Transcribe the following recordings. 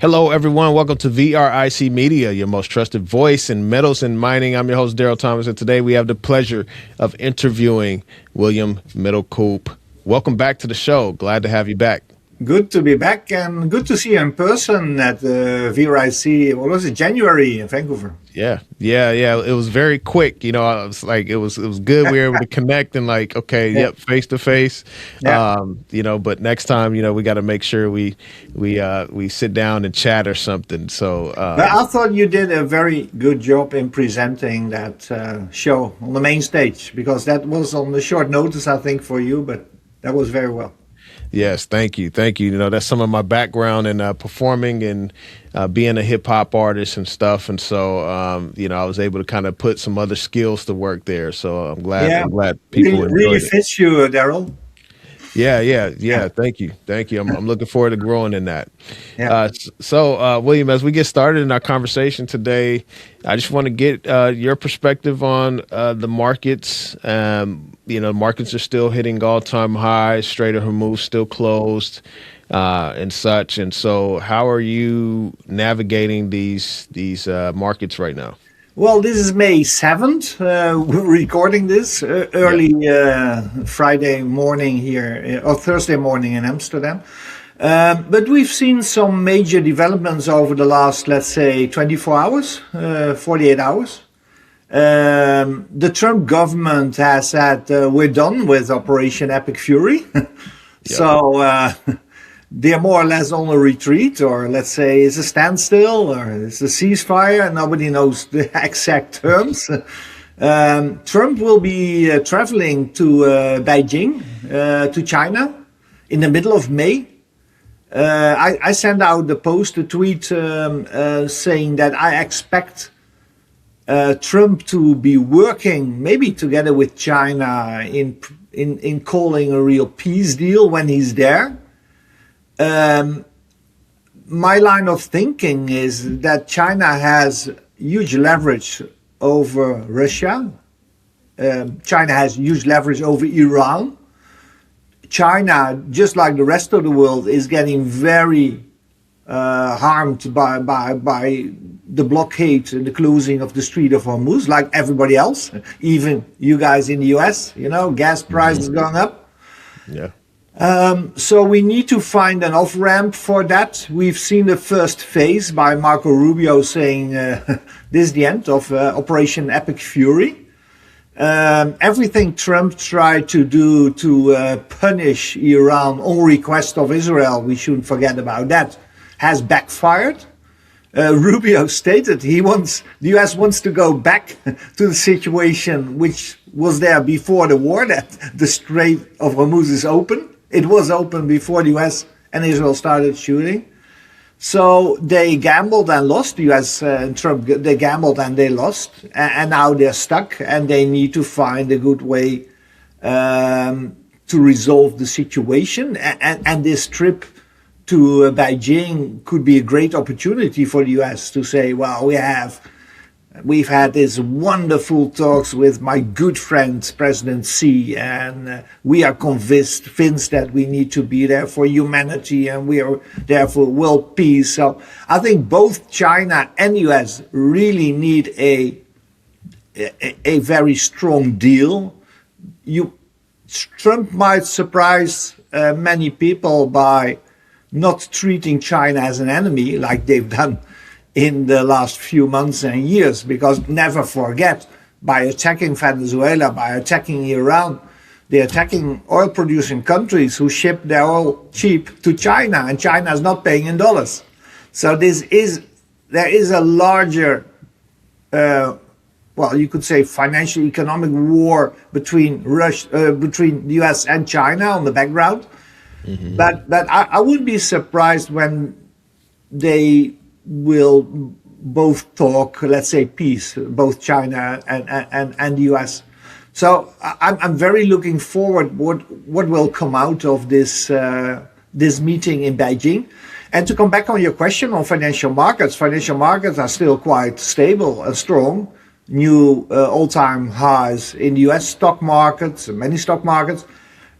Hello, everyone. Welcome to VRIC Media, your most trusted voice in metals and mining. I'm your host, Darrell Thomas, and today we have the pleasure of interviewing Willem Middelkoop. Welcome back to the show. Glad to have you back. Good to be back and good to see you in person at VRIC. What was it, January in Vancouver? Yeah. It was very quick. You know, I was like, it was good. We were able to connect and like, okay, yep, face to face. You know, but next time, you know, we got to make sure we sit down and chat or something. So, but I thought you did a very good job in presenting that show on the main stage, because that was on the short notice, I think, for you, but that was very well. Yes, thank you. You know, that's some of my background in performing and being a hip hop artist and stuff, and so you know, I was able to kind of put some other skills to work there. So I'm glad people it really fits you, Darrell. Yeah. Thank you. I'm looking forward to growing in that. Yeah. So, William, as we get started in our conversation today, I just want to get your perspective on the markets. You know, markets are still hitting all-time highs. Strait of Hormuz still closed, and such. And so, how are you navigating these markets right now? Well, this is May 7th. We're recording this early Friday morning here, or Thursday morning in Amsterdam. But we've seen some major developments over the last, let's say, 24 hours, 48 hours. The Trump government has said, we're done with Operation Epic Fury. So they're more or less on a retreat, or let's say it's a standstill, or it's a ceasefire. Nobody knows the exact terms. Trump will be traveling to Beijing, to China, in the middle of May. I sent out a tweet saying that I expect Trump to be working maybe together with China in calling a real peace deal when he's there. My line of thinking is that China has huge leverage over Russia. China has huge leverage over Iran. China, just like the rest of the world, is getting very harmed by the blockade and the closing of the Strait of Hormuz, like everybody else, even you guys in the US, you know, gas prices going up. Yeah. So we need to find an off-ramp for that. We've seen the first phase by Marco Rubio saying this is the end of Operation Epic Fury. Everything Trump tried to do to punish Iran on request of Israel, we shouldn't forget about that, has backfired. Rubio stated the US wants to go back to the situation which was there before the war, that the Strait of Hormuz is open. It was open before the US and Israel started shooting. So they gambled and lost. The US and Trump, they gambled and they lost. And now they're stuck and they need to find a good way to resolve the situation. And this trip to Beijing could be a great opportunity for the US to say, well, we've had these wonderful talks with my good friend, President Xi, and we are convinced that we need to be there for humanity and we are there for world peace. So I think both China and the US really need a very strong deal. Trump might surprise many people by not treating China as an enemy like they've done in the last few months and years, because never forget, by attacking Venezuela, by attacking Iran, they're attacking oil-producing countries who ship their oil cheap to China, and China is not paying in dollars. So there is a larger, well, you could say financial economic war between between the US and China on the background. Mm-hmm. But I would be surprised when they will both talk, let's say, peace, both China and the US. So I'm very looking forward what will come out of this meeting in Beijing. And to come back on your question on financial markets are still quite stable and strong. New all-time highs in the US stock markets, many stock markets.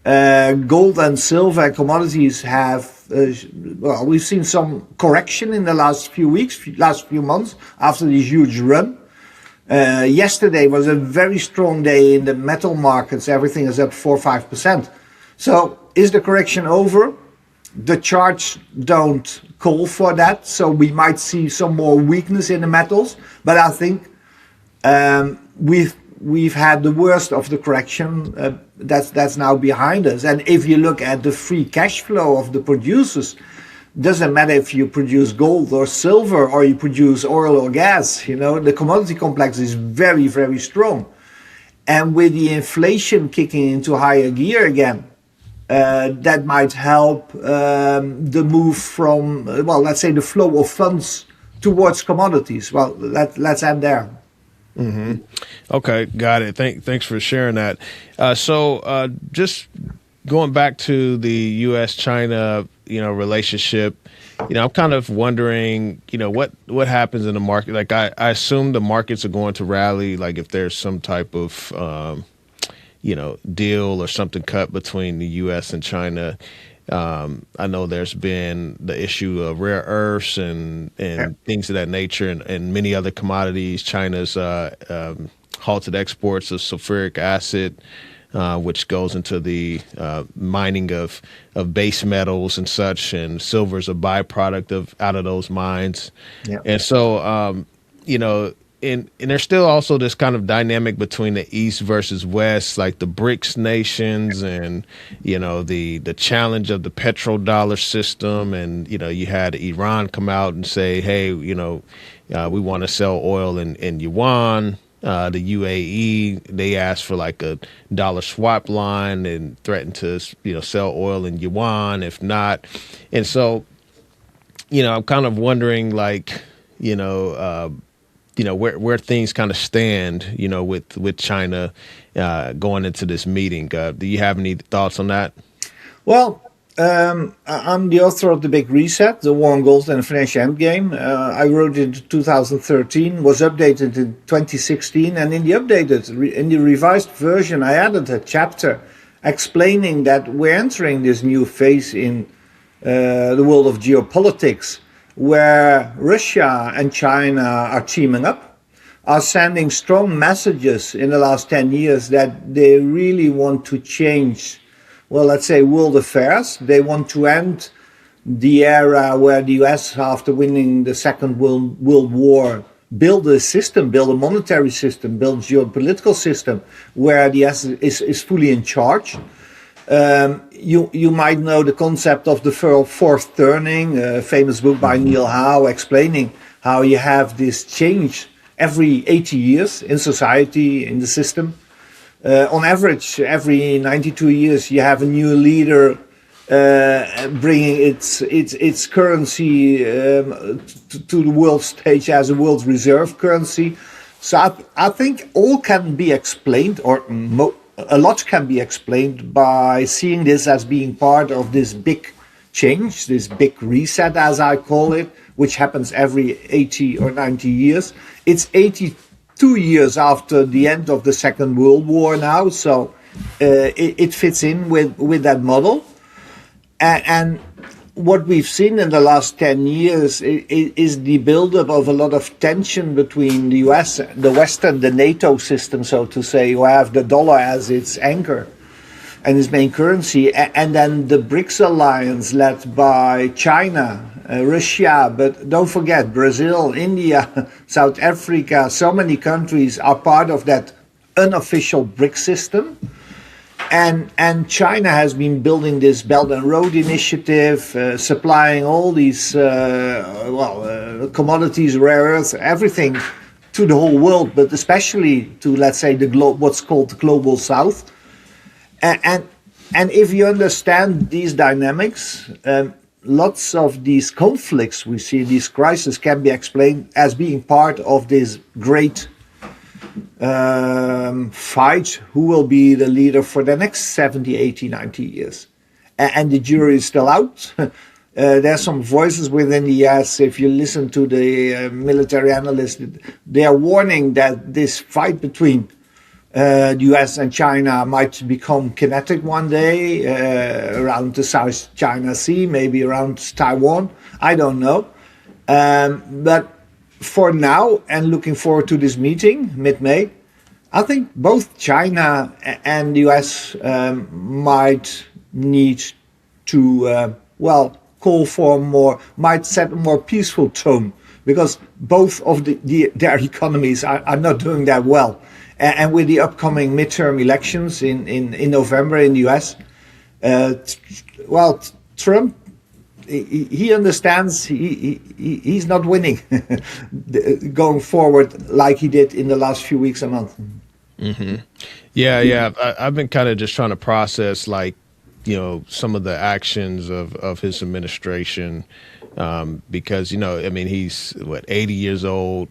Gold and silver and commodities have, we've seen some correction in the last few weeks, last few months after this huge run. Yesterday was a very strong day in the metal markets. Everything is up 4 or 5%. So is the correction over? The charts don't call for that. So we might see some more weakness in the metals. But I think we've had the worst of the correction. That's now behind us. And if you look at the free cash flow of the producers, doesn't matter if you produce gold or silver or you produce oil or gas, the commodity complex is very, very strong. And with the inflation kicking into higher gear again, that might help the move from, let's say the flow of funds towards commodities. Well, let's end there. Mm-hmm. Okay, got it. Thanks for sharing that. So just going back to the U.S.-China, relationship, I'm kind of wondering, what happens in the market? Like, I assume the markets are going to rally, like if there's some type of, deal or something cut between the U.S. and China. I know there's been the issue of rare earths and things of that nature and many other commodities. China's halted exports of sulfuric acid, which goes into the mining of base metals and such, and silver is a byproduct out of those mines. Yeah. And so, and there's still also this kind of dynamic between the East versus West, like the BRICS nations and, the challenge of the petrodollar system. And, you had Iran come out and say, hey, we want to sell oil in yuan. The UAE, they asked for like a dollar swap line and threatened to, sell oil in yuan, if not. And so, I'm kind of wondering, like, where things kind of stand, with China going into this meeting. Do you have any thoughts on that? Well, I'm the author of The Big Reset, The War on Gold and the Financial Endgame. I wrote it in 2013, was updated in 2016, and in the revised version, I added a chapter explaining that we're entering this new phase in the world of geopolitics, where Russia and China are teaming up, are sending strong messages in the last 10 years that they really want to change, let's say, world affairs. They want to end the era where the US, after winning the Second World War, build a monetary system, build a geopolitical system where the US is fully in charge. You might know the concept of the fourth turning, a famous book by Neil Howe explaining how you have this change every 80 years in society, in the system. On average, every 92 years, you have a new leader bringing its currency to the world stage as a world reserve currency. So I think all can be explained, or a lot can be explained by seeing this as being part of this big change, this big reset, as I call it, which happens every 80 or 90 years. It's 82 years after the end of the Second World War now, so it fits in with that model. And what we've seen in the last 10 years is the buildup of a lot of tension between the US, the Western, the NATO system, so to say, who have the dollar as its anchor and its main currency, and then the BRICS alliance led by China, Russia, but don't forget Brazil, India, South Africa. So many countries are part of that unofficial BRICS system. And China has been building this Belt and Road Initiative, supplying all these commodities, rare earths, everything to the whole world, but especially to, let's say, what's called the Global South. And if you understand these dynamics, lots of these conflicts we see, these crises, can be explained as being part of this great fight, who will be the leader for the next 70, 80, 90 years. And the jury is still out. There's some voices within the US, if you listen to the military analysts, they are warning that this fight between The US and China might become kinetic one day around the South China Sea, maybe around Taiwan. I don't know. But for now, and looking forward to this meeting mid-May, I think both China and the US might need to, call for might set a more peaceful tone, because both of their economies are not doing that well. And with the upcoming midterm elections in November in the US, Trump, he understands he's not winning going forward like he did in the last few weeks and months. Mm-hmm. Yeah. I've been kind of just trying to process, like, some of the actions of his administration, because, he's 80 years old.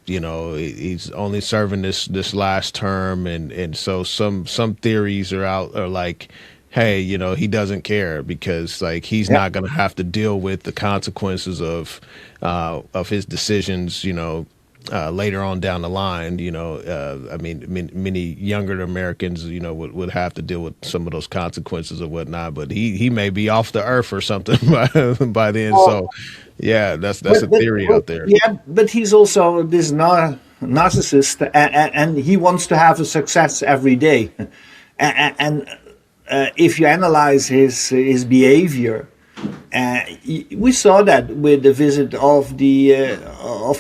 He's only serving this last term, and so some theories are like, hey, he doesn't care because, like, he's not going to have to deal with the consequences of his decisions, later on down the line. Many younger Americans, would have to deal with some of those consequences or whatnot, but he may be off the earth or something by then. So yeah, that's a theory out there. Yeah, but he's also this narcissist, and he wants to have a success every day. And if you analyze his behavior, we saw that with the visit of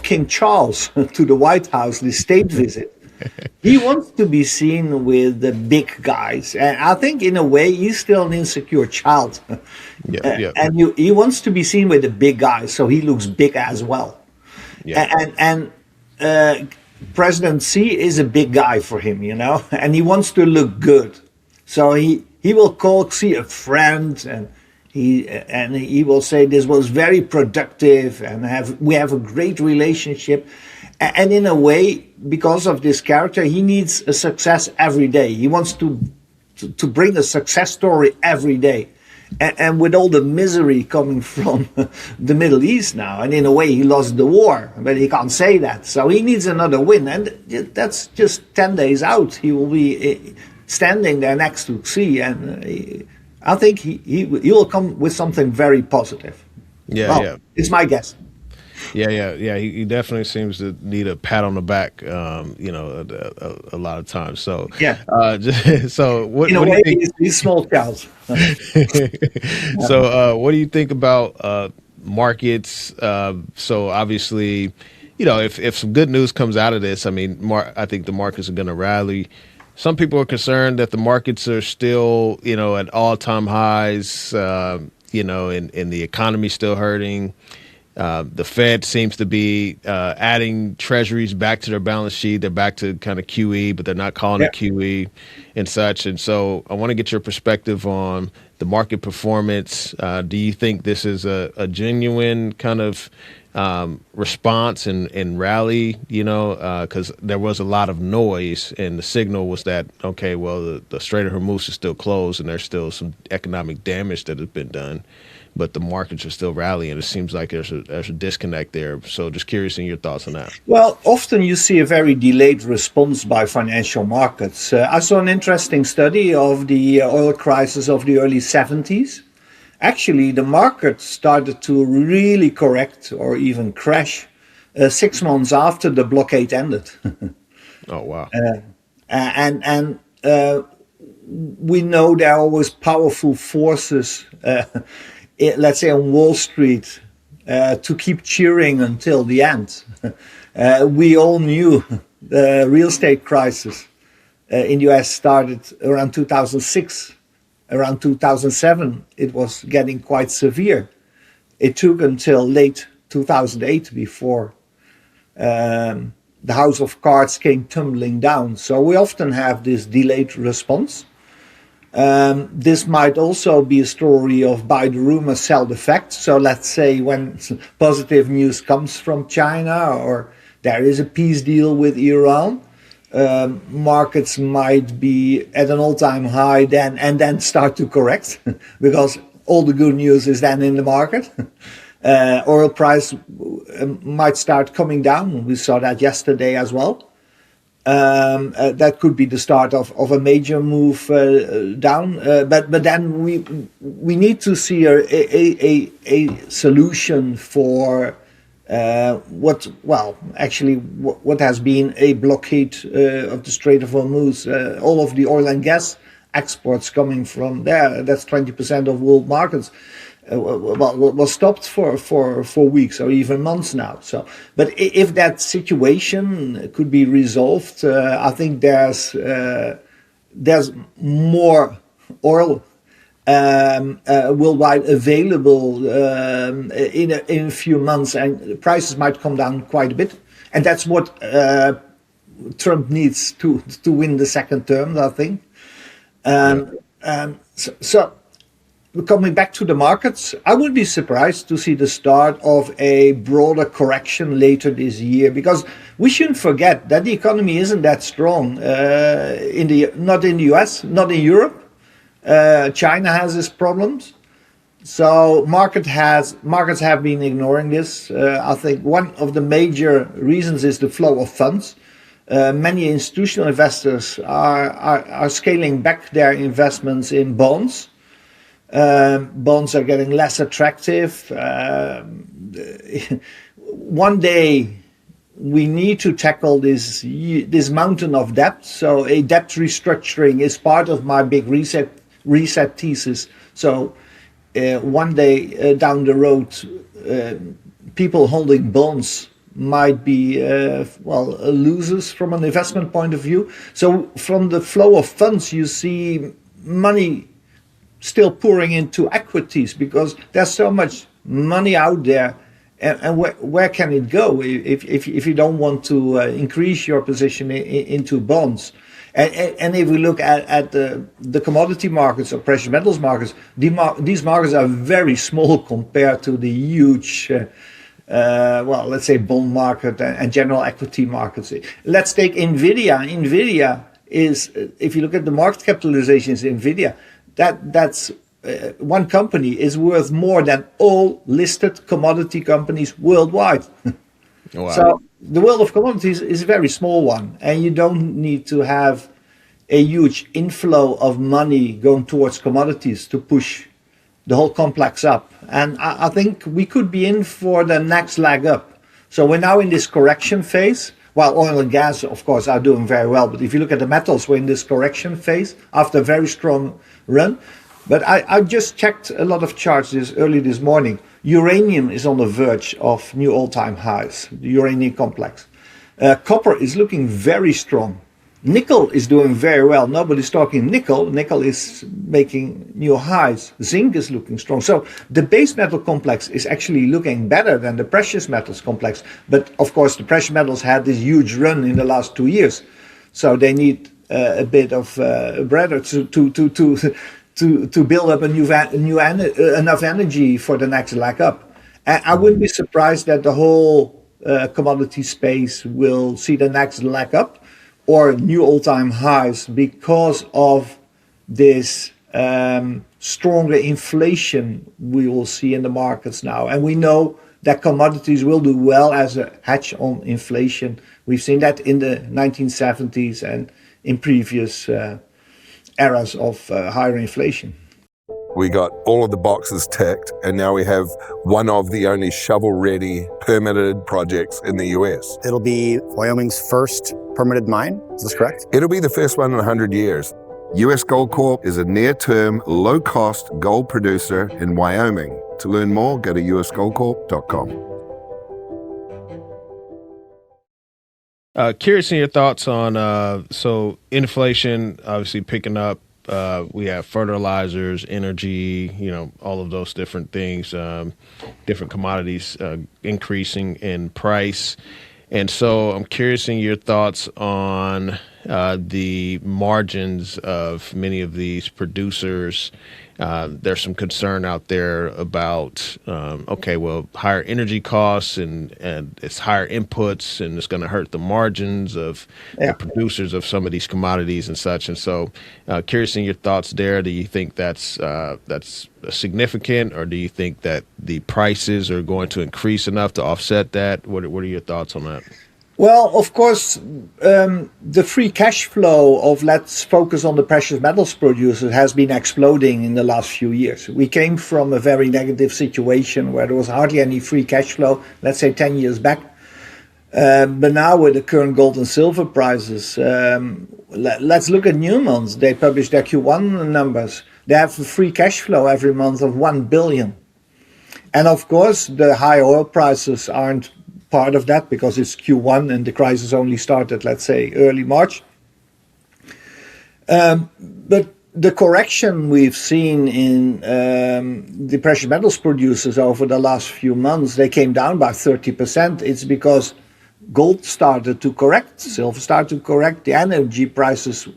King Charles to the White House, the state visit. He wants to be seen with the big guys, and I think in a way he's still an insecure child. And he wants to be seen with the big guys, so he looks big as well. And President Xi is a big guy for him, and he wants to look good, so he will call Xi a friend, and he will say this was very productive, and we have a great relationship. And in a way, because of this character, he needs a success every day. He wants to bring a success story every day. And with all the misery coming from the Middle East now, and in a way he lost the war, but he can't say that. So he needs another win, and that's just 10 days out. He will be standing there next to Xi, and I think he will come with something very positive. It's my guess. Yeah. He definitely seems to need a pat on the back, a lot of times. So so what in a what way, do you think? he's small child. So what do you think about markets? So obviously, if some good news comes out of this, I think the markets are going to rally. Some people are concerned that the markets are still, at all-time highs, and the economy's still hurting. The Fed seems to be adding Treasuries back to their balance sheet. They're back to kind of QE, but they're not calling it QE and such. And so I want to get your perspective on the market performance. Do you think this is a genuine kind of response and rally, because there was a lot of noise, and the signal was that, okay, well, the Strait of Hormuz is still closed and there's still some economic damage that has been done, but the markets are still rallying. It seems like there's a disconnect there. So just curious in your thoughts on that. Well, often you see a very delayed response by financial markets. I saw an interesting study of the oil crisis of the early 70s. Actually, the market started to really correct or even crash 6 months after the blockade ended. Oh, wow. And we know there are always powerful forces, let's say on Wall Street, to keep cheering until the end. We all knew the real estate crisis in the US started around 2006. Around 2007, it was getting quite severe. It took until late 2008 before the house of cards came tumbling down. So we often have this delayed response. This might also be a story of buy the rumor, sell the fact. So let's say when positive news comes from China, or there is a peace deal with Iran, markets might be at an all-time high then, and then start to correct because all the good news is then in the market. Oil price might start coming down. We saw that yesterday as well. That could be the start of a major move down. But then we need to see a solution for what has been a blockade of the Strait of Hormuz. All of the oil and gas exports coming from there, that's 20% of world markets, was stopped for weeks or even months now. So, but if that situation could be resolved, I think there's more oil worldwide available in a few months, and prices might come down quite a bit. And that's what Trump needs to win the second term, I think. So coming back to the markets, I would be surprised to see the start of a broader correction later this year, because we shouldn't forget that the economy isn't that strong not in the US, not in Europe. China has its problems. So markets have been ignoring this. I think one of the major reasons is the flow of funds. Many institutional investors are scaling back their investments in bonds. Bonds are getting less attractive. One day we need to tackle this mountain of debt. So a debt restructuring is part of my big reset thesis. So one day down the road, people holding bonds might be losers from an investment point of view. So from the flow of funds, you see money still pouring into equities because there's so much money out there, and where can it go if you don't want to increase your position into bonds? And if we look at the commodity markets or precious metals markets, these markets are very small compared to the huge let's say bond market and general equity markets. Let's take Nvidia. Nvidia is, if you look at the market capitalizations, Nvidia, that's one company is worth more than all listed commodity companies worldwide. Wow. So the world of commodities is a very small one, and you don't need to have a huge inflow of money going towards commodities to push the whole complex up. And I think we could be in for the next leg up. So we're now in this correction phase. While oil and gas, of course, are doing very well. But if you look at the metals, we're in this correction phase after a very strong run. But I just checked a lot of charts early this morning. Uranium is on the verge of new all-time highs, the uranium complex. Copper is looking very strong. Nickel is doing very well. Nobody's talking nickel. Nickel is making new highs. Zinc is looking strong. So the base metal complex is actually looking better than the precious metals complex. But of course, the precious metals had this huge run in the last 2 years. So they need a bit of bread to build up enough energy for the next leg up. And I wouldn't be surprised that the whole commodity space will see the next leg up or new all-time highs because of this stronger inflation we will see in the markets now. And we know that commodities will do well as a hedge on inflation. We've seen that in the 1970s and in previous eras of higher inflation. We got all of the boxes ticked, and now we have one of the only shovel-ready permitted projects in the US. It'll be Wyoming's first permitted mine, is this correct? It'll be the first one in 100 years. US Gold Corp is a near-term, low-cost gold producer in Wyoming. To learn more, go to usgoldcorp.com. Curious in your thoughts on, so inflation obviously picking up. We have fertilizers, energy, all of those different things, different commodities increasing in price. And so I'm curious in your thoughts on the margins of many of these producers. There's some concern out there about, higher energy costs and it's higher inputs, and it's going to hurt the margins of the producers of some of these commodities and such. And so curious in your thoughts there. Do you think that's significant, or do you think that the prices are going to increase enough to offset that? What are your thoughts on that? Well, of course, the free cash flow of, let's focus on the precious metals producers, has been exploding in the last few years. We came from a very negative situation where there was hardly any free cash flow, let's say 10 years back. But now with the current gold and silver prices, let's look at Newmont. They published their Q1 numbers. They have a free cash flow every month of 1 billion. And of course, the high oil prices aren't part of that because it's Q1 and the crisis only started, let's say, early March. But the correction we've seen in the precious metals producers over the last few months, they came down by 30%. It's because gold started to correct, silver started to correct, the energy prices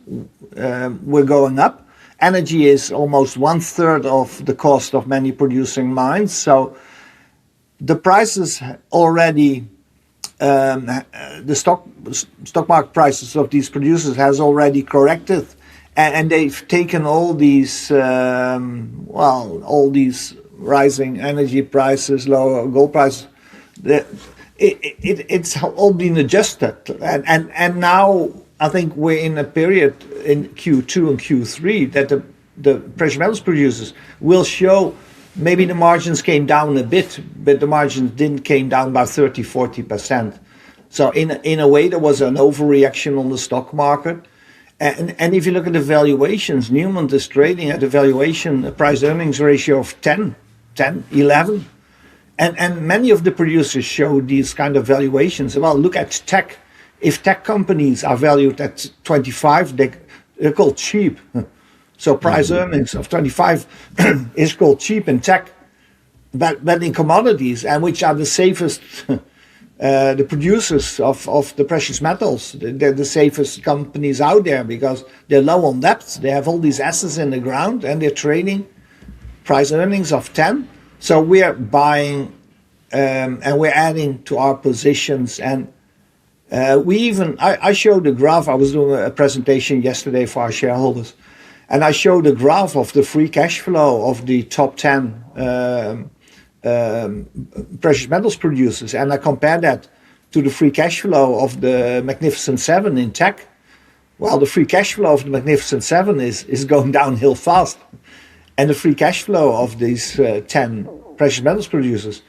were going up. Energy is almost 1/3 of the cost of many producing mines. So the prices already, the stock market prices of these producers has already corrected, and they've taken all these, all these rising energy prices, lower gold prices. It's all been adjusted, and now I think we're in a period in Q2 and Q3 that the precious metals producers will show. Maybe the margins came down a bit, but the margins didn't came down by 30-40%. So in a way, there was an overreaction on the stock market. And if you look at the valuations, Newmont is trading at a valuation, a price-earnings ratio of 10, 11. And many of the producers show these kind of valuations. Well, look at tech. If tech companies are valued at 25, they're called cheap. So price earnings of 25 is called cheap in tech, but in commodities, and which are the safest, the producers of the precious metals, they're the safest companies out there because they're low on debt. They have all these assets in the ground and they're trading price earnings of 10. So we're buying and we're adding to our positions. And I showed a graph. I was doing a presentation yesterday for our shareholders. And I showed a graph of the free cash flow of the top 10 precious metals producers. And I compared that to the free cash flow of the Magnificent Seven in tech. Well, the free cash flow of the Magnificent Seven is going downhill fast. And the free cash flow of these 10 precious metals producers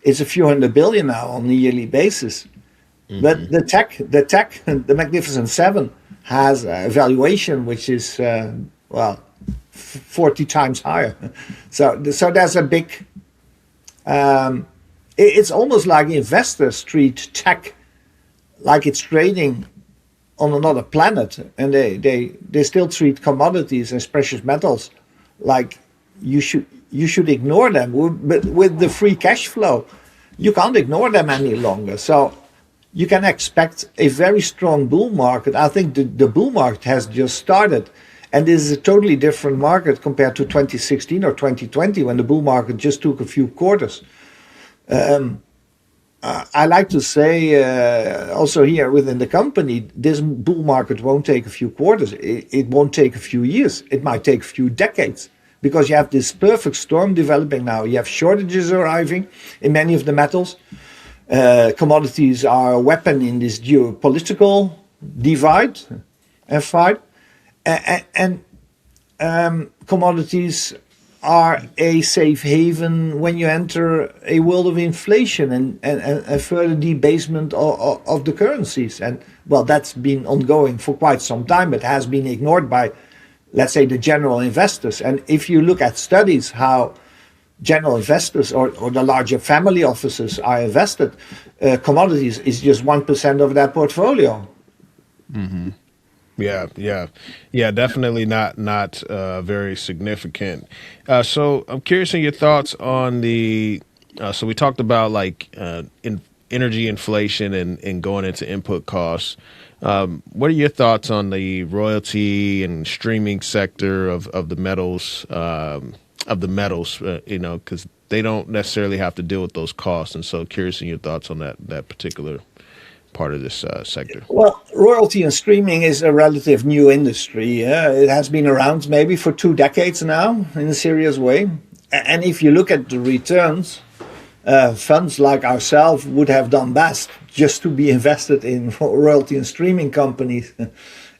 is a few $100 billion now on a yearly basis. Mm-hmm. But the Magnificent Seven has a valuation which is 40 times higher. So there's a big. It's almost like investors treat tech like it's trading on another planet, and they still treat commodities as precious metals like you should ignore them. But with the free cash flow, you can't ignore them any longer. So you can expect a very strong bull market. I think the bull market has just started. And this is a totally different market compared to 2016 or 2020 when the bull market just took a few quarters. I like to say also here within the company, this bull market won't take a few quarters. It won't take a few years. It might take a few decades because you have this perfect storm developing now. You have shortages arriving in many of the metals. Commodities are a weapon in this geopolitical divide and fight. And commodities are a safe haven when you enter a world of inflation and further debasement of the currencies. And well, that's been ongoing for quite some time, but has been ignored by, let's say, the general investors. And if you look at studies how general investors or the larger family offices are invested, commodities is just 1% of their portfolio. Mm-hmm. Yeah, definitely not very significant. So I'm curious in your thoughts on the. So we talked about energy inflation and going into input costs. What are your thoughts on the royalty and streaming sector of the metals? Because they don't necessarily have to deal with those costs, and so curious in your thoughts on that particular part of this sector. Well, royalty and streaming is a relative new industry. It has been around maybe for 2 decades now in a serious way. And if you look at the returns, funds like ourselves would have done best just to be invested in royalty and streaming companies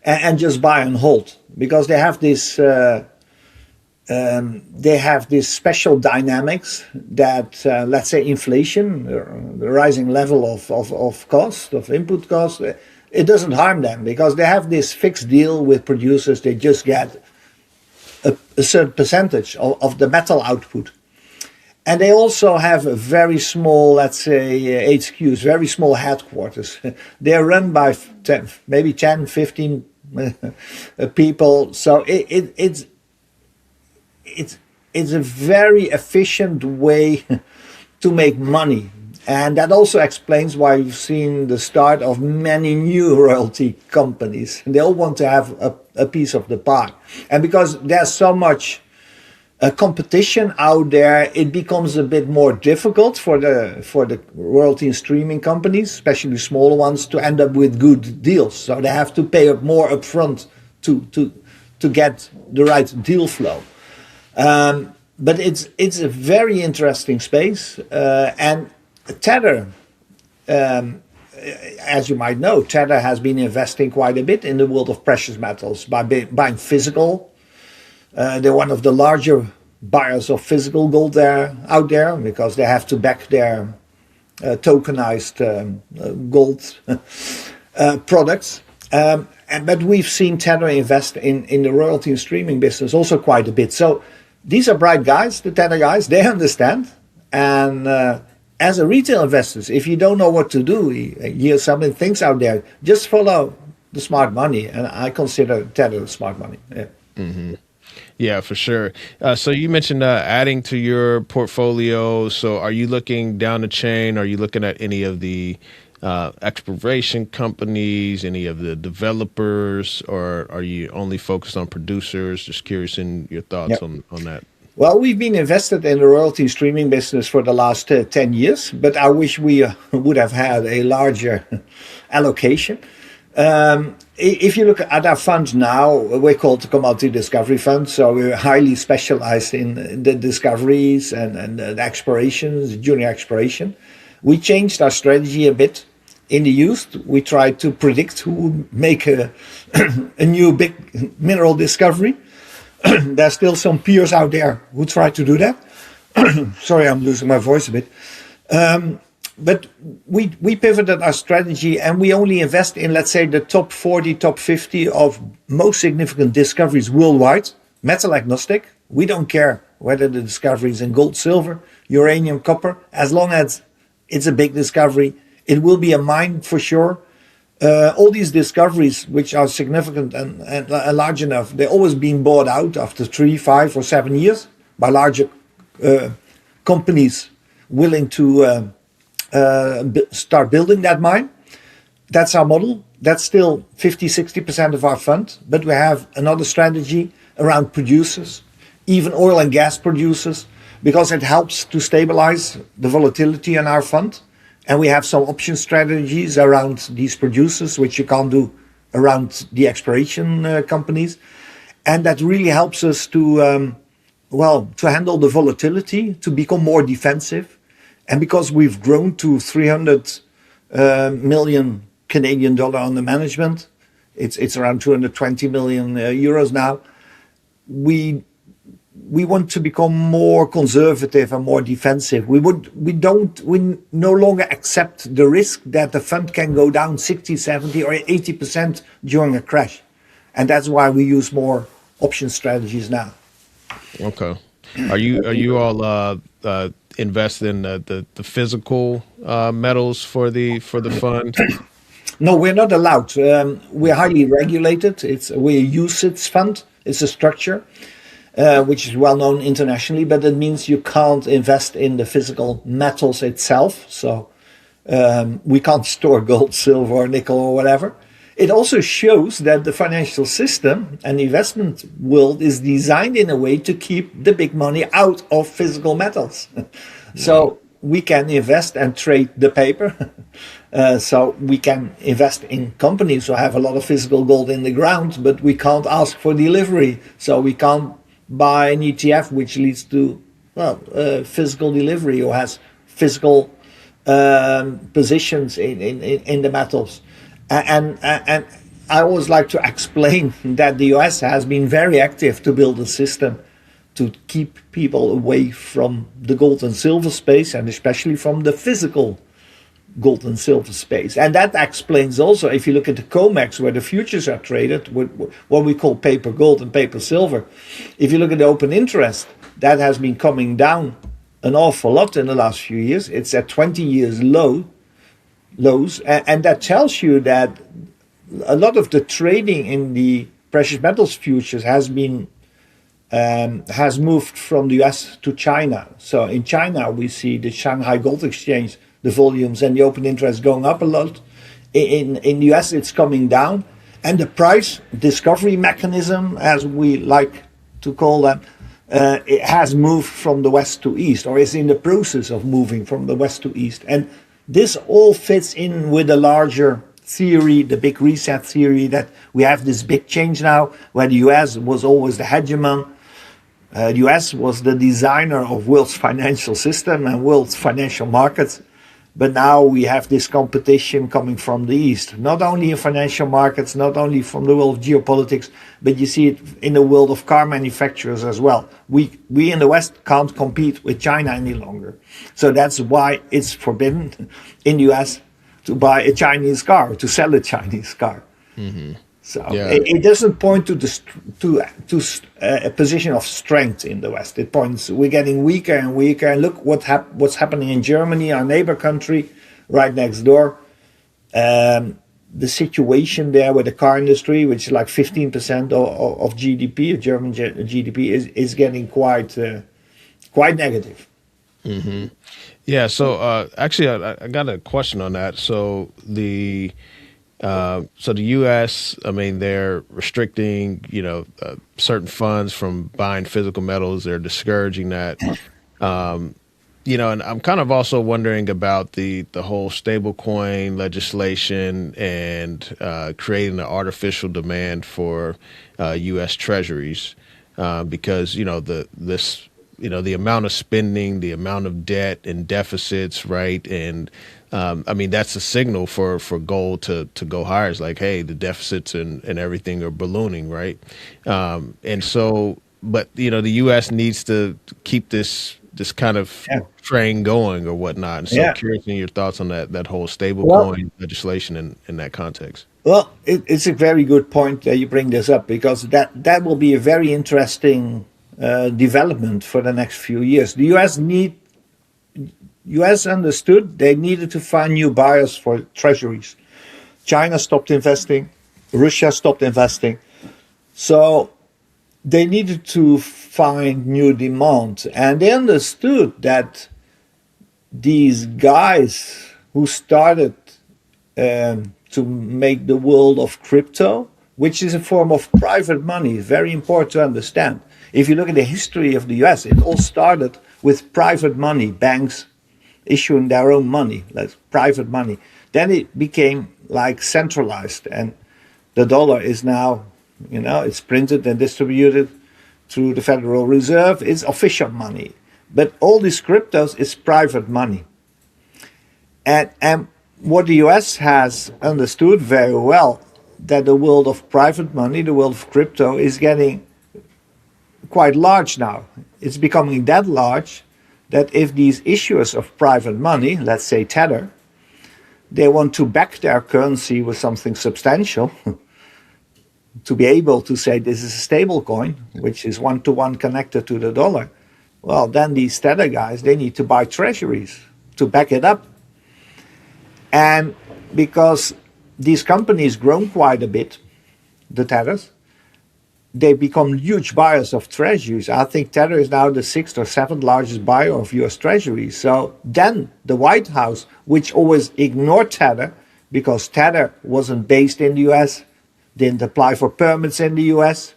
and just buy and hold, because they have this special dynamics that, let's say, inflation, the rising level of cost, of input cost, it doesn't harm them because they have this fixed deal with producers. They just get a certain percentage of the metal output. And they also have a very small, let's say, HQs, very small headquarters. They're run by maybe 10, 15 people. So it's a very efficient way to make money. And that also explains why you've seen the start of many new royalty companies. They all want to have a piece of the pie. And because there's so much competition out there, it becomes a bit more difficult for the royalty and streaming companies, especially smaller ones, to end up with good deals. So they have to pay up more upfront to get the right deal flow. But it's a very interesting space, and Tether, as you might know, Tether has been investing quite a bit in the world of precious metals by buying physical. They're one of the larger buyers of physical gold out there because they have to back their tokenized gold products. But we've seen Tether invest in the royalty and streaming business also quite a bit. So these are bright guys, the Tether guys. They understand. And as a retail investors, if you don't know what to do, here's some things out there. Just follow the smart money. And I consider Tether the smart money. Yeah. Mm-hmm. Yeah, for sure. So you mentioned adding to your portfolio. So are you looking down the chain? Are you looking at any of the exploration companies, any of the developers, or are you only focused on producers? Just curious in your thoughts on that. Well, we've been invested in the royalty streaming business for the last 10 years, but I wish we would have had a larger allocation. If you look at our fund now, we're called the Commodity Discovery Fund, so we're highly specialized in the discoveries and the explorations, junior exploration. We changed our strategy a bit. In the used, we tried to predict who would make a new big mineral discovery. There's still some peers out there who try to do that. Sorry, I'm losing my voice a bit. But we pivoted our strategy and we only invest in, let's say, the top 40, top 50 of most significant discoveries worldwide, metal agnostic. We don't care whether the discovery is in gold, silver, uranium, copper. As long as it's a big discovery, it will be a mine for sure. All these discoveries, which are significant and large enough, they're always being bought out after 3, 5, or 7 years by larger companies willing to start building that mine. That's our model. That's still 50-60% of our fund. But we have another strategy around producers, even oil and gas producers, because it helps to stabilize the volatility in our fund. And we have some option strategies around these producers, which you can't do around the exploration companies. And that really helps us to handle the volatility, to become more defensive. And because we've grown to 300 million Canadian dollar under management, it's around 220 million euros now, we want to become more conservative and more defensive. We no longer accept the risk that the fund can go down 60, 70 or 80% during a crash. And that's why we use more option strategies now. Okay. Are you all invested in the physical metals for the fund? No, we're not allowed. We're highly regulated. We're a UCITS fund. It's a structure which is well known internationally, but it means you can't invest in the physical metals itself. So we can't store gold, silver, or nickel, or whatever. It also shows that the financial system and the investment world is designed in a way to keep the big money out of physical metals. So we can invest and trade the paper. So we can invest in companies who have a lot of physical gold in the ground, but we can't ask for delivery. So we can't buy an ETF which leads to physical delivery or has physical positions in the metals. And I always like to explain that the US has been very active to build a system to keep people away from the gold and silver space, and especially from the physical gold and silver space. And that explains also, if you look at the COMEX, where the futures are traded, what we call paper gold and paper silver, if you look at the open interest, that has been coming down an awful lot in the last few years. It's at 20 years lows, and that tells you that a lot of the trading in the precious metals futures has moved from the US to China. So in China, we see the Shanghai Gold Exchange, the volumes and the open interest going up a lot. In the US, it's coming down. And the price discovery mechanism, as we like to call them, it has moved from the west to east, or is in the process of moving from the west to east. And this all fits in with the larger theory, the big reset theory, that we have this big change now, where the US was always the hegemon. The US was the designer of world's financial system and world's financial markets. But now we have this competition coming from the East, not only in financial markets, not only from the world of geopolitics, but you see it in the world of car manufacturers as well. We in the West can't compete with China any longer. So that's why it's forbidden in the US to buy a Chinese car, to sell a Chinese car. Mm-hmm. So it doesn't point to a position of strength in the West. It points we're getting weaker and weaker. And look what's happening in Germany, our neighbor country, right next door. The situation there with the car industry, which is like 15% of GDP, of German GDP, is getting quite negative. Mm-hmm. Yeah. So actually, I got a question on that. So the U.S., I mean, they're restricting, certain funds from buying physical metals. They're discouraging that, and I'm kind of also wondering about the whole stablecoin legislation and creating an artificial demand for U.S. Treasuries because the amount of spending, the amount of debt and deficits, right, and I mean, that's a signal for gold to go higher. It's like, hey, the deficits and everything are ballooning, right? And so, but, the U.S. needs to keep this kind of train going or whatnot. And so I'm curious in your thoughts on that whole stablecoin legislation in that context. Well, it's a very good point that you bring this up, because that will be a very interesting development for the next few years. The US understood they needed to find new buyers for treasuries. China stopped investing, Russia stopped investing. So they needed to find new demand. And they understood that these guys who started to make the world of crypto, which is a form of private money, very important to understand. If you look at the history of the US, it all started with private money, banks issuing their own money, like private money. Then it became like centralized, and the dollar is now, it's printed and distributed through the Federal Reserve. It's official money. But all these cryptos is private money. And what the US has understood very well, that the world of private money, the world of crypto, is getting quite large now. It's becoming that large that if these issuers of private money, let's say Tether, they want to back their currency with something substantial, to be able to say this is a stable coin, which is one-to-one connected to the dollar, well, then these Tether guys, they need to buy treasuries to back it up. And because these companies grown quite a bit, the Tethers, they become huge buyers of treasuries. I think Tether is now the 6th or 7th largest buyer of US treasuries. So then the White House, which always ignored Tether because Tether wasn't based in the US, didn't apply for permits in the US,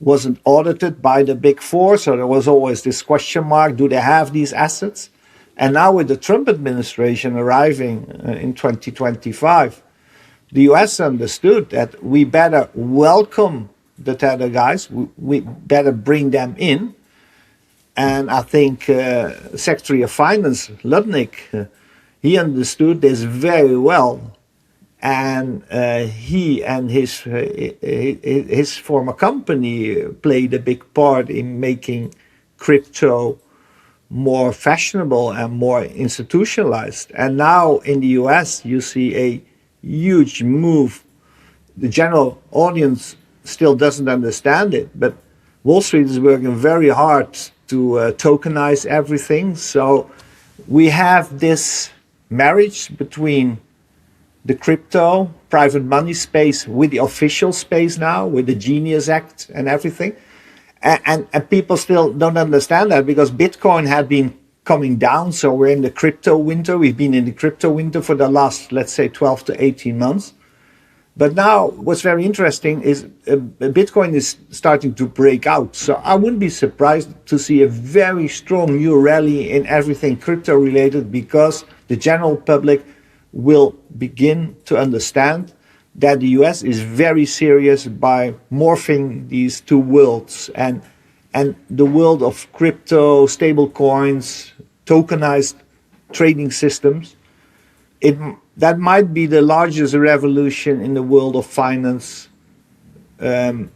wasn't audited by the Big Four, so there was always this question mark, do they have these assets? And now with the Trump administration arriving in 2025, the US understood that we better welcome the Tether guys, we better bring them in, And I think Secretary of Finance, Lutnick, he understood this very well. And he and his former company played a big part in making crypto more fashionable and more institutionalized. And now in the US, you see a huge move. The general audience still doesn't understand it, but Wall Street is working very hard to tokenize everything. So we have this marriage between the crypto private money space with the official space now, with the Genius Act and everything. And people still don't understand that because Bitcoin had been coming down. So we're in the crypto winter. We've been in the crypto winter for the last, let's say, 12 to 18 months. But now what's very interesting is Bitcoin is starting to break out. So I wouldn't be surprised to see a very strong new rally in everything crypto related because the general public will begin to understand that the US is very serious by morphing these two worlds and the world of crypto, stable coins, tokenized trading systems. That might be the largest revolution in the world of finance from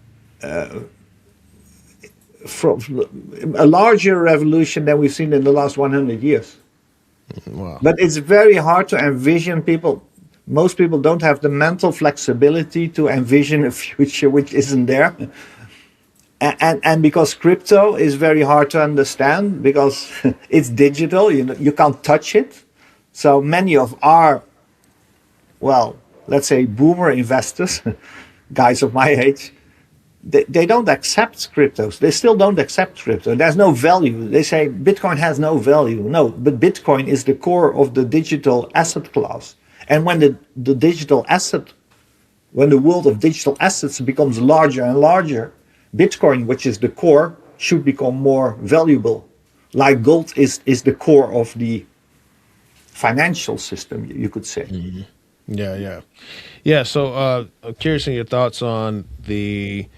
a larger revolution than we've seen in the last 100 years. Wow. But it's very hard to envision people. Most people don't have the mental flexibility to envision a future which isn't there. And because crypto is very hard to understand because it's digital, you can't touch it. So many of our, well, let's say boomer investors, guys of my age, they don't accept cryptos. They still don't accept crypto. There's no value. They say Bitcoin has no value. No, but Bitcoin is the core of the digital asset class. And when the digital asset, when the world of digital assets becomes larger and larger, Bitcoin, which is the core, should become more valuable. Like gold is the core of the financial system, you could say. Mm-hmm. Yeah. So I'm curious in your thoughts on the.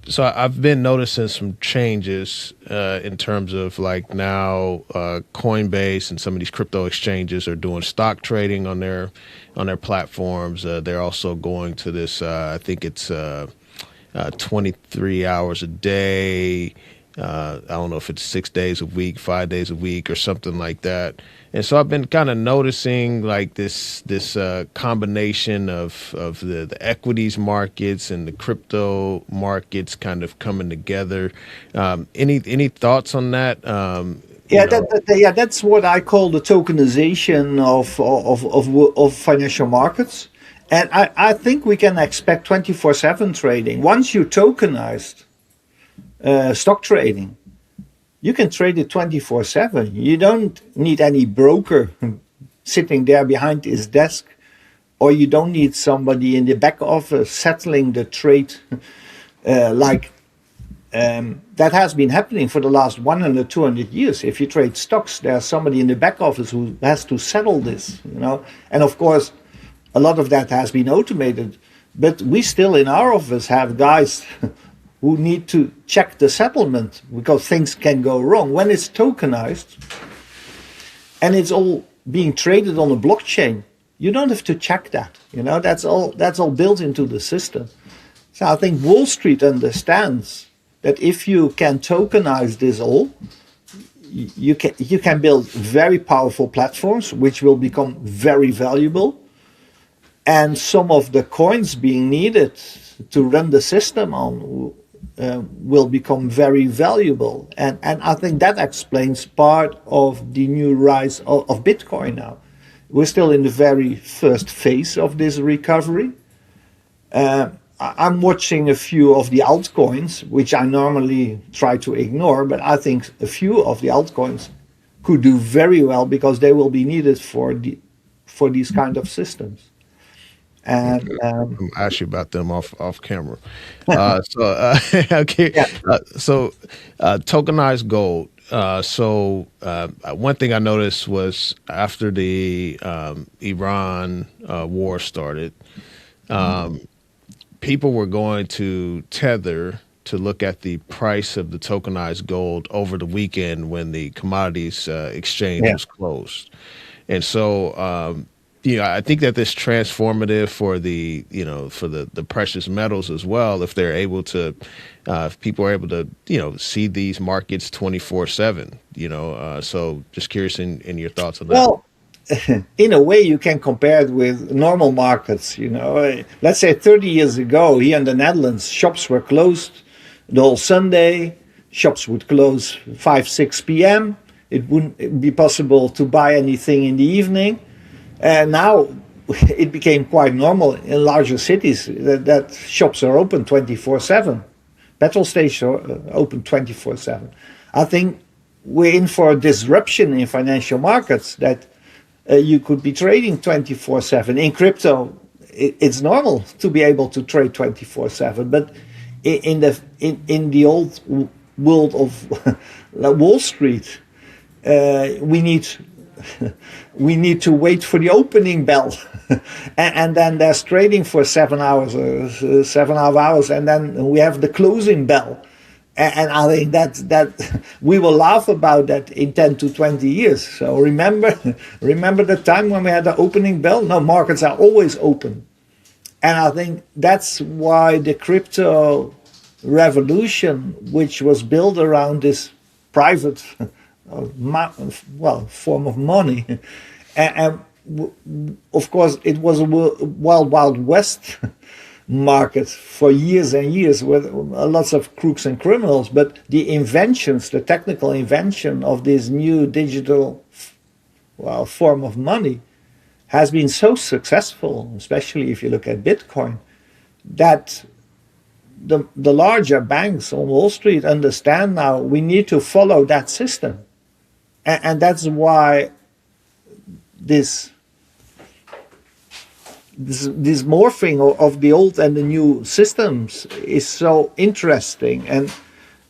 So I've been noticing some changes in terms of like now Coinbase and some of these crypto exchanges are doing stock trading on their platforms. They're also going to this. I think it's 23 hours a day. I don't know if it's 6 days a week, 5 days a week, or something like that. And so I've been kind of noticing like this combination of the equities markets and the crypto markets kind of coming together. Any thoughts on that? That's what I call the tokenization of financial markets. And I think we can expect 24/7 trading. Once you tokenized stock trading, you can trade it 24/7. You don't need any broker sitting there behind his desk, or you don't need somebody in the back office settling the trade that has been happening for the last 100, 200 years. If you trade stocks, there's somebody in the back office who has to settle this, And of course, a lot of that has been automated. But we still in our office have guys who need to check the settlement because things can go wrong. When it's tokenized and it's all being traded on a blockchain, you don't have to check that. That's all built into the system. So I think Wall Street understands that if you can tokenize this all, you can build very powerful platforms which will become very valuable. And some of the coins being needed to run the system on will become very valuable. And I think that explains part of the new rise of Bitcoin now. We're still in the very first phase of this recovery. I'm watching a few of the altcoins, which I normally try to ignore, but I think a few of the altcoins could do very well because they will be needed for these kind of systems. And I'll ask you about them off camera. Okay. Yeah. Tokenized gold. One thing I noticed was after the Iran war started, people were going to Tether to look at the price of the tokenized gold over the weekend when the commodities exchange was closed. And so, I think that this transformative for the, for the precious metals as well, if they're able to, if people are able to, see these markets 24/7, so just curious in your thoughts on that. Well, in a way, you can compare it with normal markets. Let's say 30 years ago, here in the Netherlands, shops were closed the whole Sunday. Shops would close 5, 6 p.m. It wouldn't be possible to buy anything in the evening. And now it became quite normal in larger cities that shops are open 24/7. Petrol stations are open 24/7. I think we're in for a disruption in financial markets that you could be trading 24/7. In crypto, it's normal to be able to trade 24/7. But in the old world of Wall Street, we need to wait for the opening bell, and then there's trading for 7 hours, 7.5 hours, and then we have the closing bell. And I think that we will laugh about that in 10 to 20 years. So remember the time when we had the opening bell? No, markets are always open. And I think that's why the crypto revolution, which was built around this private form of money, and of course it was a wild west market for years and years with lots of crooks and criminals. But the technical invention of this new digital form of money has been so successful, especially if you look at Bitcoin, that the larger banks on Wall Street understand now we need to follow that system. And that's why this morphing of the old and the new systems is so interesting. And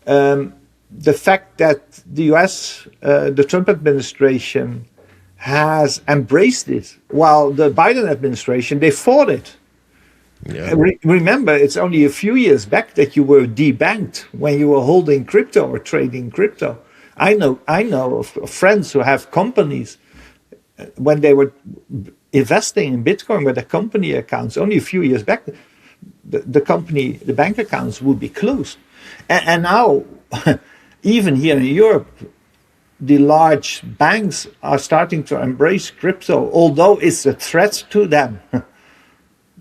the fact that the US, the Trump administration, has embraced it, while the Biden administration, they fought it. Yeah. Remember, it's only a few years back that you were debanked when you were holding crypto or trading crypto. I know of friends who have companies, when they were investing in Bitcoin with their company accounts, only a few years back, the bank accounts would be closed. And now, even here in Europe, the large banks are starting to embrace crypto, although it's a threat to them.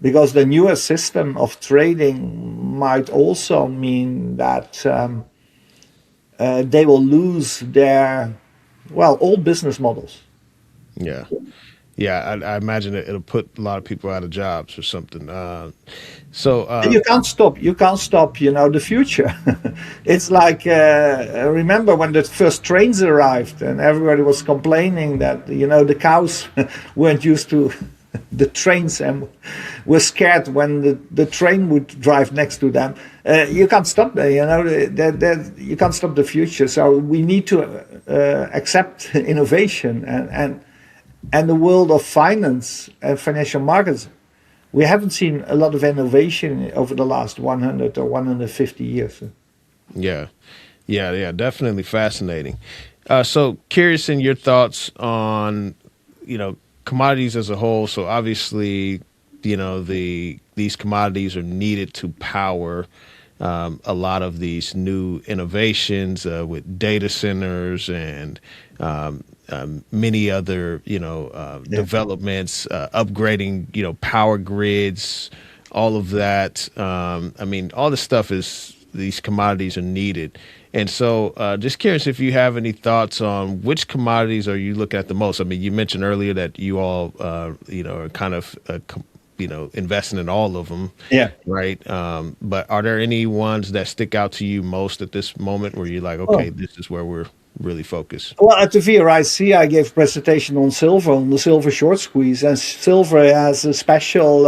Because the newer system of trading might also mean that they will lose their, old business models. Yeah. Yeah, I imagine it'll put a lot of people out of jobs or something. And you can't stop. The future. It's like remember when the first trains arrived, and everybody was complaining that the cows weren't used to the trains and were scared when the train would drive next to them. You can't stop that. You can't stop the future. So we need to accept innovation and the world of finance and financial markets. We haven't seen a lot of innovation over the last 100 or 150 years. Yeah, definitely fascinating. So curious in your thoughts on, commodities as a whole. So obviously, these commodities are needed to power a lot of these new innovations with data centers and many other, developments, upgrading, power grids, all of that. All this stuff these commodities are needed. And so just curious if you have any thoughts on which commodities are you looking at the most? I mean, you mentioned earlier that you all, are kind of, investing in all of them. Yeah. Right. But are there any ones that stick out to you most at this moment where you're like, okay, this is where we're really focused? Well, at the VRIC, I gave a presentation on silver, on the silver short squeeze. And silver has a special,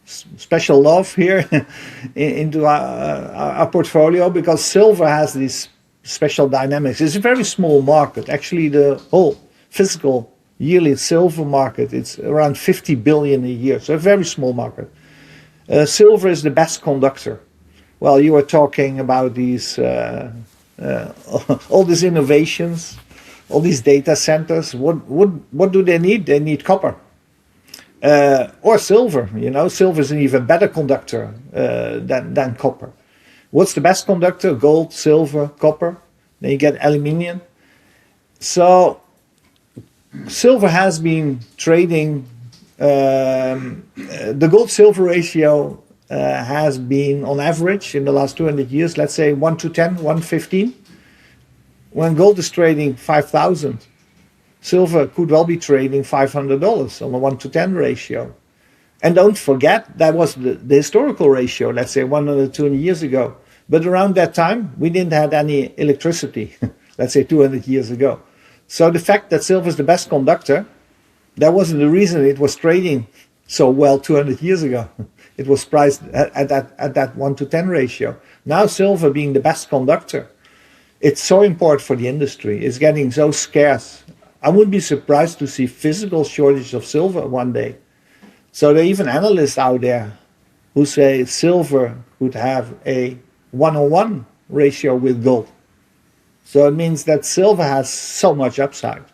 special love here into our portfolio, because silver has these special dynamics. It's a very small market. Actually, the whole physical yearly silver market, it's around 50 billion a year. So a very small market. Silver is the best conductor. Well, you were talking about these all these innovations, all these data centers. What do they need? They need copper or silver. Silver is an even better conductor than copper. What's the best conductor? Gold, silver, copper. Then you get aluminium. So silver has been trading. The gold-silver ratio has been on average in the last 200 years, let's say 1 to 10, 115. When gold is trading 5,000, silver could well be trading $500 on a 1 to 10 ratio. And don't forget, that was the historical ratio, let's say 100, 200 years ago. But around that time, we didn't have any electricity, let's say 200 years ago. So the fact that silver is the best conductor, that wasn't the reason it was trading so well 200 years ago. It was priced at that 1 to 10 ratio. Now silver being the best conductor, it's so important for the industry. It's getting so scarce. I wouldn't be surprised to see physical shortage of silver one day. So there are even analysts out there who say silver could have a 1:1 ratio with gold. So it means that silver has so much upside.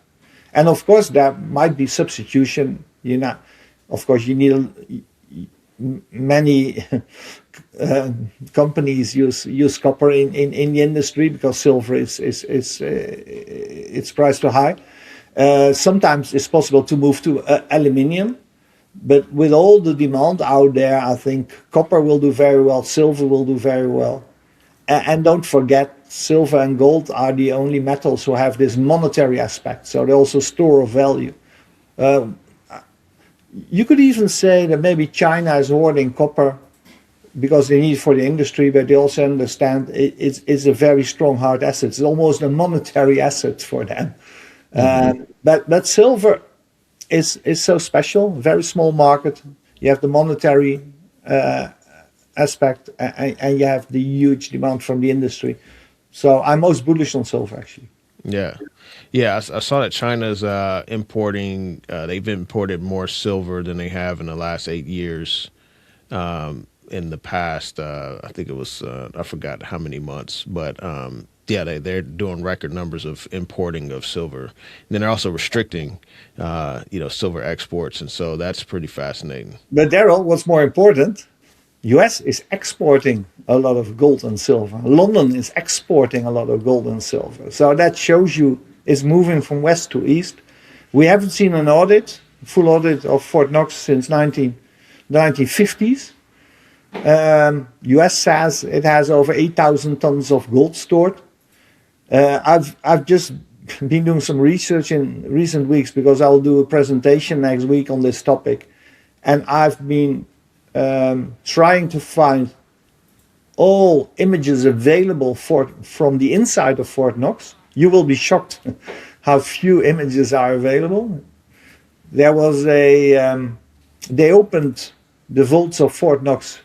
And of course, there might be substitution. Of course, you need many companies use copper in the industry because silver is it's priced too high. Sometimes it's possible to move to aluminium, but with all the demand out there, I think copper will do very well, silver will do very well, and don't forget, silver and gold are the only metals who have this monetary aspect, so they also store of value. You could even say that maybe China is hoarding copper because they need it for the industry, but they also understand it's a very strong hard asset. It's almost a monetary asset for them. Mm-hmm. But silver is so special, very small market. You have the monetary aspect and you have the huge demand from the industry. So I'm most bullish on silver, actually. Yeah. I saw that China's importing, they've imported more silver than they have in the last 8 years. In the past, I think it was, I forgot how many months, but they're doing record numbers of importing of silver. And then they're also restricting, silver exports. And so that's pretty fascinating. But Darrell, what's more important? US is exporting a lot of gold and silver. London is exporting a lot of gold and silver. So that shows you it's moving from west to east. We haven't seen an full audit of Fort Knox since 1950s. US says it has over 8,000 tons of gold stored. I've just been doing some research in recent weeks because I'll do a presentation next week on this topic. And I've been trying to find all images available from the inside of Fort Knox. You will be shocked how few images are available. There was they opened the vaults of Fort Knox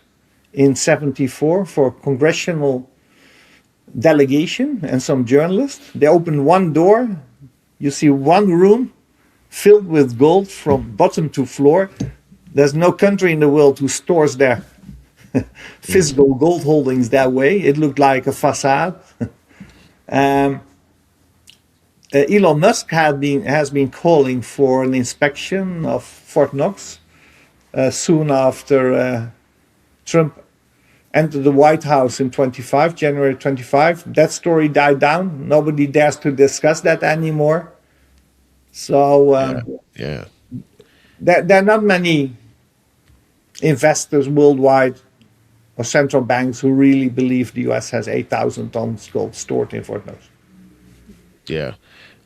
in '74 for a congressional delegation and some journalists. They opened one door. You see one room filled with gold from bottom to floor. There's no country in the world who stores their physical gold holdings that way. It looked like a facade. Elon Musk has been calling for an inspection of Fort Knox soon after Trump entered the White House in January 25. That story died down. Nobody dares to discuss that anymore. So there are not many investors worldwide or central banks who really believe the US has 8,000 tons gold stored in Fort Knox. Yeah.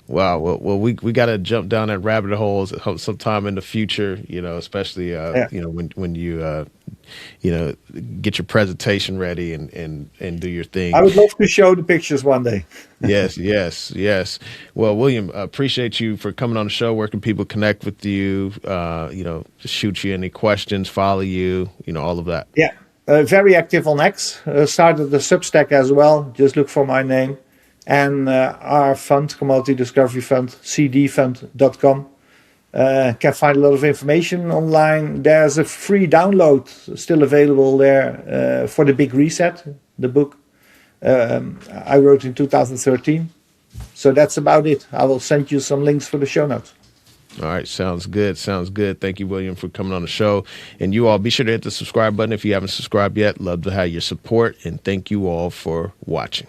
Wow. Well, we got to jump down that rabbit hole sometime in the future, especially, when you, get your presentation ready and do your thing. I would love to show the pictures one day. Yes. Well, William, appreciate you for coming on the show. Where can people connect with you? Shoot you any questions, follow you, all of that. Yeah. Very active on X. Started the Substack as well. Just look for my name. And our fund, Commodity Discovery Fund, cdfund.com. Can find a lot of information online. There's a free download still available there for the big reset. the book I wrote in 2013. So that's about it. I will send you some links for the show notes. All right. Sounds good. Sounds good. Thank you, William, for coming on the show. And you all be sure to hit the subscribe button if you haven't subscribed yet. Love to have your support. And thank you all for watching.